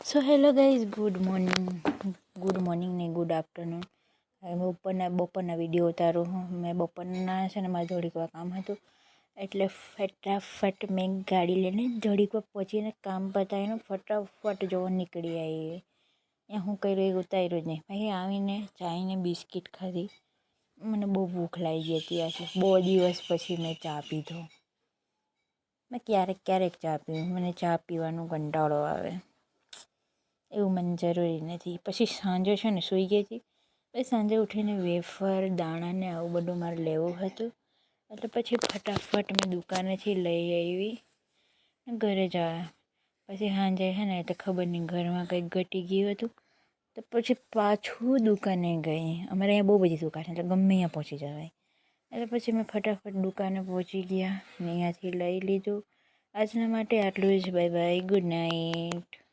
So hello guys, good morning ને good afternoon. બપોરના video ઉતારું મેં. બપોરના છે ને મારે જોડીકવા કામ હતું એટલે ફટાફટ મેં ગાડી લઈને જોડીકવા પહોંચીને કામ પતાવીને ફટાફટ જોવા નીકળી આવી. ત્યાં હું કર્યું એ ઉતાર્યું જ નહીં. પછી આવીને ચાઈને બિસ્કિટ ખાધી. મને બહુ ભૂખ લાગી ગઈ હતી. આજે બહુ દિવસ પછી મેં ચા પીધો. મેં ક્યારેક ચા પીવું. મને ચા પીવાનો કંટાળો આવે. એવું મને જરૂરી નથી. પછી સાંજે છે ને સૂઈ ગઈ હતી. પછી સાંજે ઉઠીને વેફર દાણાને આવું બધું મારે લેવું હતું. એટલે પછી ફટાફટ મેં દુકાનેથી લઈ આવી ઘરે જવા. પછી સાંજે છે ને તો ખબર નહીં ઘરમાં કંઈક ઘટી ગયું હતું. તો પછી પાછું દુકાને ગઈ. અમારે અહીંયા બહુ બધી દુકાન એટલે ગમે ત્યાં પહોંચી જવાય. એટલે પછી મેં ફટાફટ દુકાને પહોંચી ગયા ને અહીંયાથી લઈ લીધું. આજના માટે આટલું જ. Bye bye, good night.